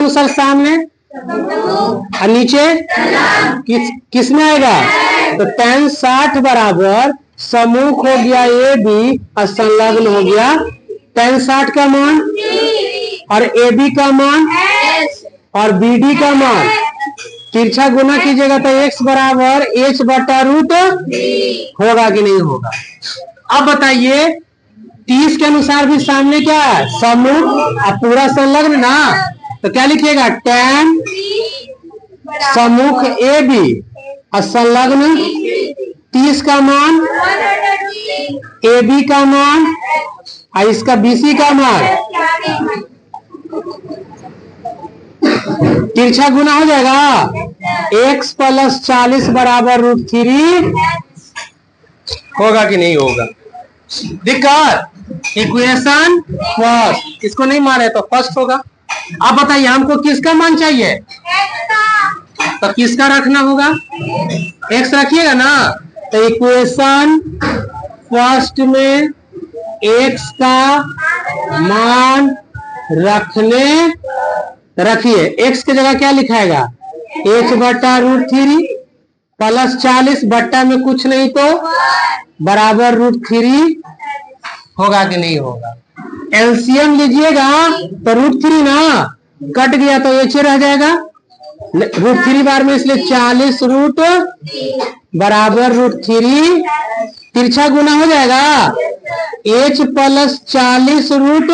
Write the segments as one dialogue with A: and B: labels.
A: अनुसार सामने और नीचे किसमें आएगा? तो tan 60 बराबर सम्मुख हो गया ए बी और संलग्न हो गया tan 60 का मान और ए बी का मान और बी डी का मान तिरछा गुना कीजिएगा तो x बराबर h बटा रूट होगा कि नहीं होगा? अब बताइए 30 के अनुसार भी सामने क्या है? सम्मुख और पूरा संलग्न ना, तो क्या लिखिएगा? tan सम्मुख ए बी और संलग्न 30 का मान ए बी का मान और इसका बीसी का मान तिरछा गुना हो जाएगा x प्लस 40 बराबर रूट 3 होगा कि नहीं होगा? दिक्कत इक्वेशन फर्स्ट, इसको नहीं मारे तो फर्स्ट होगा। अब बताइए हमको किसका मान चाहिए? तो किसका रखना होगा? x रखिएगा ना, तो इक्वेशन फर्स्ट में x का मान रखिए। x की जगह क्या लिखाएगा? h बटा रूट 3 प्लस 40 बट्टा में कुछ नहीं तो बराबर रूट 3 होगा कि नहीं होगा? एलसीएम लीजिएगा तो रूट 3 ना कट गया तो h रह जाएगा रूट 3 बार में, इसलिए 40 रूट बराबर रूट 3 तिरछा गुना हो जाएगा h प्लस 40 रूट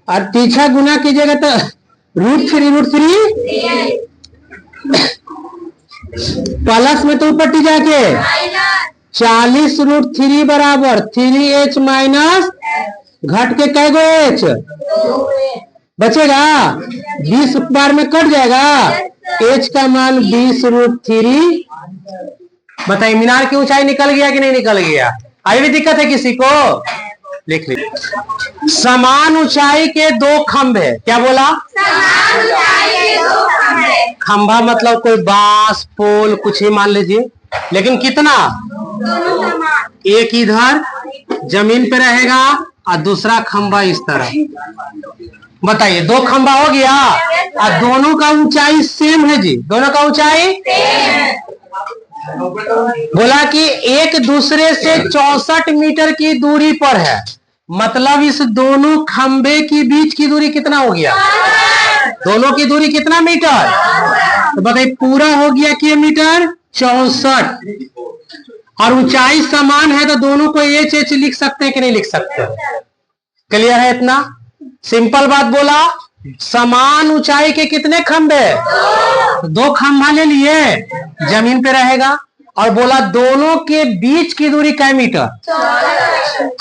A: और तिरछा गुना कीजिएगा तो रूट 3 प्लस में तो ऊपर जाके 40 रूट 3 बराबर 3h माइनस घट के कै गो h बचेगा? 20 बार में कट जाएगा, h का मान 20 रूट 3। बताइए मीनार की ऊंचाई निकल गया कि नहीं निकल गया? अभी भी दिक्कत है किसी को? लिख लीजिए। समान ऊंचाई के दो खंभे, क्या बोला? समान ऊंचाई के दो खंभे। खंभा मतलब कोई बांस पोल कुछ ही मान लीजिए, लेकिन कितना? एक इधर जमीन पे रहेगा और दूसरा खंभा इस तरह। बताइए दो खंभा हो गया और दोनों का ऊंचाई सेम है जी, दोनों का ऊंचाई बोला कि एक दूसरे से 64 मीटर की दूरी पर है, मतलब इस दोनों खंभे की बीच की दूरी कितना हो गया? दोनों की दूरी कितना मीटर? तो बताइए पूरा हो गया कि मीटर 64 और ऊंचाई समान है तो दोनों को h लिख सकते हैं कि नहीं लिख सकते? क्लियर है इतना? सिंपल बात बोला। समान ऊंचाई के कितने खंभे? दो खंभा ले लिए, जमीन पे रहेगा और बोला दोनों के बीच की दूरी कै मीटर?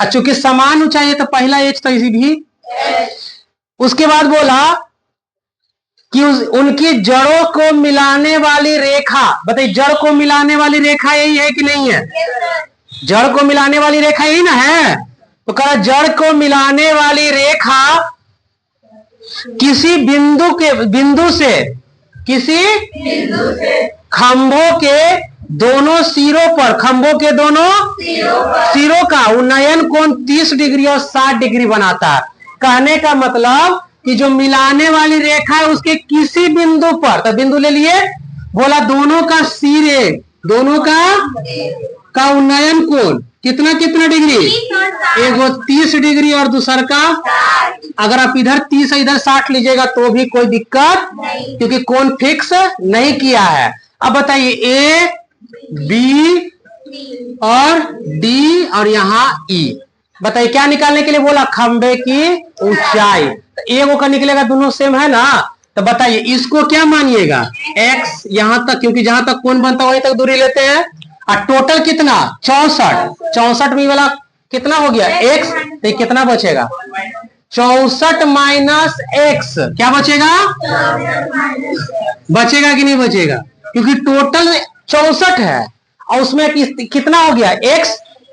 A: चूंकि समान ऊंचाई है तो पहला h तो इसी भी। उसके बाद बोला कि उनकी जड़ों को मिलाने वाली रेखा, बताइए जड़ को मिलाने वाली रेखा यही है कि नहीं है? जड़ को मिलाने वाली रेखा यही ना है, तो कहा जड़ को मिलाने वाली रेखा किसी बिंदु से खंभों के दोनों सिरों पर, खंभों के दोनों सिरों का उन्नयन कोण 30 डिग्री और 60 डिग्री बनाता है। कहने का मतलब कि जो मिलाने वाली रेखा है उसके किसी बिंदु पर, तो बिंदु ले लिए, बोला दोनों का सिरे, दोनों का उन्नयन कोण कितना कितना डिग्री? एक वो 30 डिग्री और दूसरा का, अगर आप इधर 30 इधर 60 लीजिएगा तो भी कोई दिक्कत, क्योंकि कोण फिक्स नहीं किया है। अब बताइए ए बी और डी और यहाँ ई, बताइए क्या निकालने के लिए बोला? खंभे की ऊंचाई। तो एगो का निकलेगा, दोनों सेम है ना, तो बताइए इसको क्या मानिएगा? x यहां तक, क्योंकि जहां तक कोण बनता है वहीं तक दूरी लेते हैं, और टोटल कितना? 64 में वाला कितना हो गया? x, तो कितना बचेगा? 64 माइनस x, क्या बचेगा? बचेगा कि नहीं बचेगा? क्योंकि टोटल 64 है और उसमें कितना हो गया? x,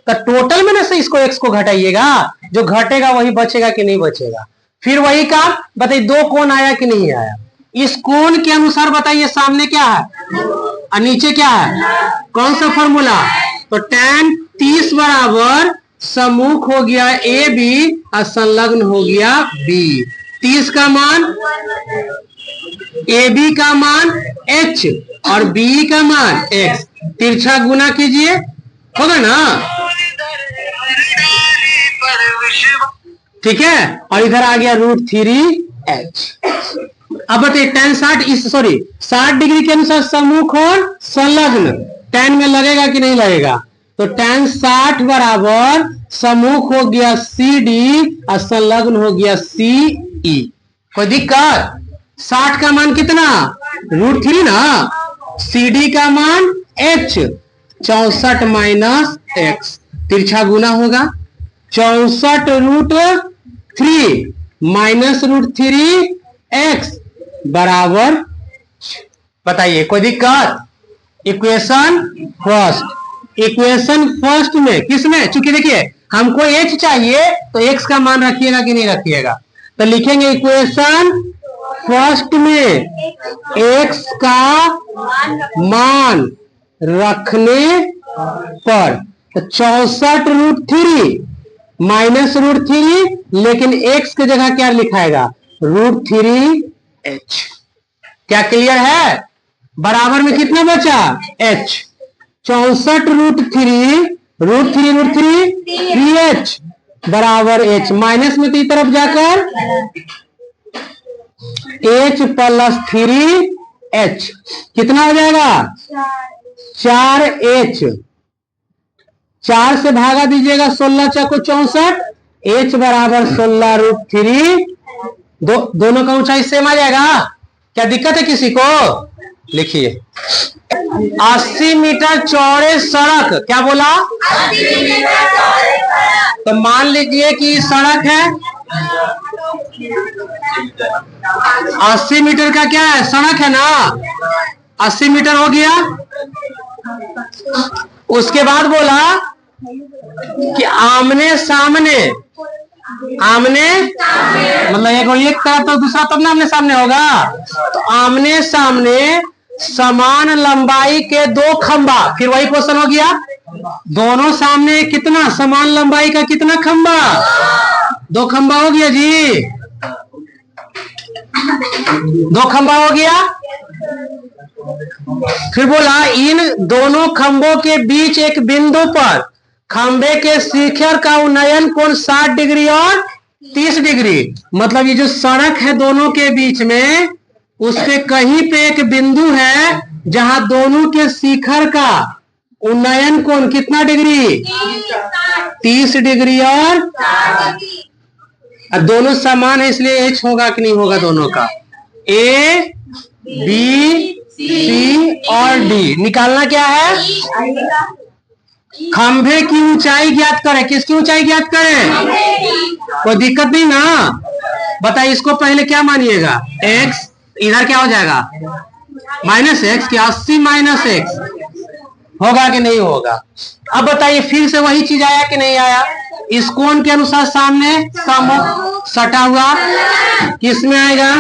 A: तो टोटल में ना से इसको x को घटाइएगा, जो घटेगा वही बचेगा कि नहीं बचेगा? फिर वही काम, बताइए दो कोण आया कि नहीं आया? इस कोण के अनुसार बताइए सामने क्या है और नीचे क्या है? कौन सा फॉर्मूला? तो tan 30 बराबर सम्मुख हो गया ए बी और संलग्न हो गया बी। 30 का मान ए बी का मान h और बी का मान x, तिरछा गुना कीजिए, होगा ना, ठीक है। और इधर आ गया √3h। अब बताइए tan 60 डिग्री के अनुसार सम्मुख और संलग्न tan में लगेगा कि नहीं लगेगा? तो tan 60 बराबर सम्मुख हो गया CD और संलग्न हो गया CE। कोई दिक्कत? 60 का मान कितना? √3 ना। CD का मान h, 64 माइनस x, तिरछा गुना होगा 64√3 माइनस √3x बराबर। बताइए कोई दिक्कत? इक्वेशन फर्स्ट में किसमें, चूंकि देखिए हमको h चाहिए तो x का मान रखिएगा कि नहीं रखिएगा, तो लिखेंगे इक्वेशन फर्स्ट में x का मान रखने पर, तो 64√3 माइनस √3, लेकिन x की जगह क्या लिखाएगा? √3h। क्या क्लियर है? बराबर में कितना बचा? h। 64√3 बराबर h, माइनस में तो इस तरफ जाकर h प्लस 3h कितना हो जाएगा? 4h। 4 से भागा दीजिएगा 16 चौको 64, h बराबर 16√3। दोनों का ऊंचाई सेम आ जाएगा। क्या दिक्कत है किसी को? लिखिए 80 मीटर चौड़े सड़क, क्या बोला? 80 मीटर चौड़े सड़क। तो मान लीजिए कि सड़क है 80 मीटर का, क्या है? सड़क है ना, 80 मीटर हो गया। उसके बाद बोला कि आमने सामने मतलब एक तरफ तो दूसरा तब ना आमने सामने होगा, तो आमने सामने समान लंबाई के दो खंबा, फिर वही क्वेश्चन हो गया, दोनों सामने कितना समान लंबाई का कितना खंबा? 2 खंबा हो गया जी, 2 खंबा हो गया। फिर बोला इन दोनों खंभों के बीच एक बिंदु पर खंबे के शिखर का उन्नयन कोण 60 डिग्री और 30 डिग्री। मतलब ये जो सड़क है दोनों के बीच में, उसपे कहीं पे एक बिंदु है जहां दोनों के शिखर का उन्नयन कोण कितना डिग्री? 30 डिग्री और दोनों समान है, इसलिए h होगा कि नहीं होगा दोनों का? A, B, C और D। निकालना क्या है? खंभे की ऊंचाई ज्ञात करें। किसकी ऊंचाई ज्ञात करें? कोई दिक्कत नहीं ना। बताइए इसको पहले क्या मानिएगा? x, इधर क्या हो जाएगा? माइनस एक्स, क्या 80 माइनस एक्स होगा कि नहीं होगा? अब बताइए फिर से वही चीज आया कि नहीं आया? इस कोण के अनुसार सामने सम्मुख सटा हुआ किसमें आएगा?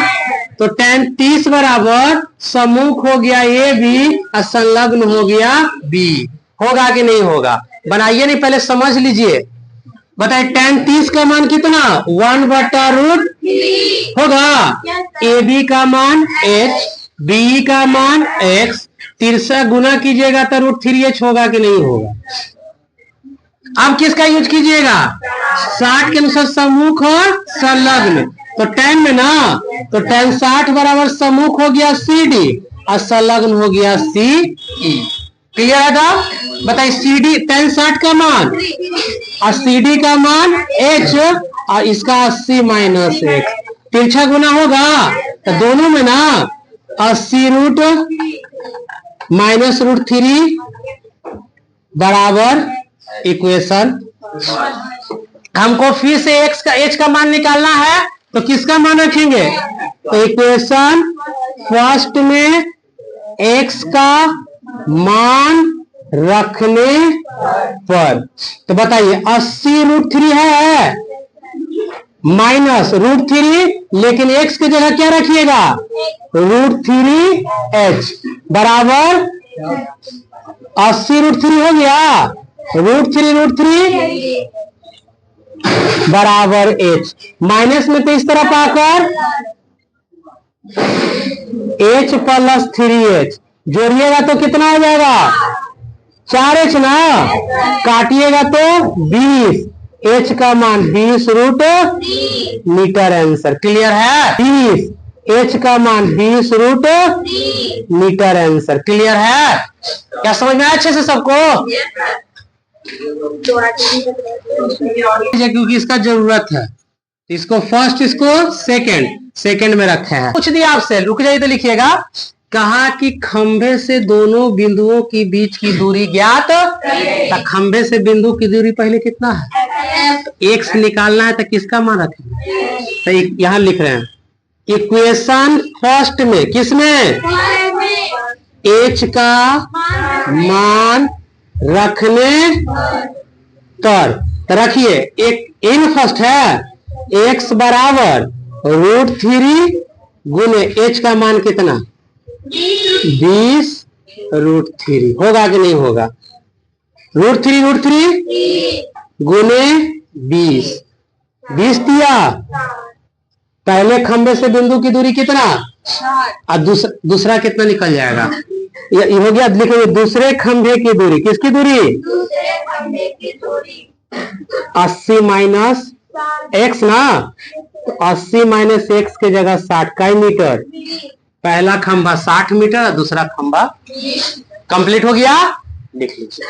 A: तो tan 30 बराबर सम्मुख हो गया ए बी और संलग्न हो गया बी। होगा कि नहीं होगा? बनाइए नहीं, पहले समझ लीजिए। बताइए tan 30 का मान कितना? 1/√3 होगा। ए बी का मान h, बी का मान x, तिरछा गुना कीजिएगा तो √3h होगा कि नहीं होगा? अब किसका यूज कीजिएगा? 60 के अनुसार सम्मुख और संलग्न। तो tan में ना, तो tan 60 बराबर सम्मुख हो गया CD और संलग्न हो गया CE। क्लियर है था? बताइए CD tan 60 का मान और CD का मान h और इसका 80 माइनस x, तिरछा गुना होगा तो दोनों में ना 80 माइनस √3 बराबर इक्वेशन। हमको फिर से x का h का मान निकालना है, तो किसका मान रखेंगे? तो इक्वेशन फर्स्ट में x का मान रखने पर, तो बताइए 80√3 है माइनस √3, लेकिन x की जगह क्या रखिएगा? √3h बराबर 80√3 हो गया, √3 बराबर h। माइनस में तो इस तरफ आकर H प्लस 3H जोड़िएगा तो कितना हो जाएगा 4H ना, काटिएगा तो 20, H का मान 20 रूट मीटर आंसर। क्लियर है? 20, H का मान 20 रूट मीटर आंसर। क्लियर है? क्या समझ में आया अच्छे से सबको? क्योंकि इसका जरूरत है, इसको फर्स्ट, इसको सेकंड में रखे हैं। पूछ दिया आपसे, रुक जाइए तो लिखिएगा। कहा कि खंभे से दोनों बिंदुओं के बीच की दूरी ज्ञात, तो खंभे से बिंदु की दूरी पहले कितना है, x निकालना है, तो किसका मान रखेंगे, तो यहां लिख रहे हैं इक्वेशन फर्स्ट में, किसमें, h का मान रखने पर। तो रखिए, एक इन फर्स्ट है, x बराबर √3 गुने h का मान कितना 20 √3 होगा कि नहीं होगा, √3 गुने 20 दिया। पहले खंभे से बिंदु की दूरी कितना, और दूसरा कितना निकल जाएगा, ये हो गया। लिखिए दूसरे खंभे की दूरी, किसकी दूरी, दूसरे खंभे की दूरी 80 माइनस x ना, तो 80 माइनस x के जगह 60 का मीटर। पहला खंभा 60 मीटर, दूसरा खंभा कंप्लीट हो गया, लिख लीजिए।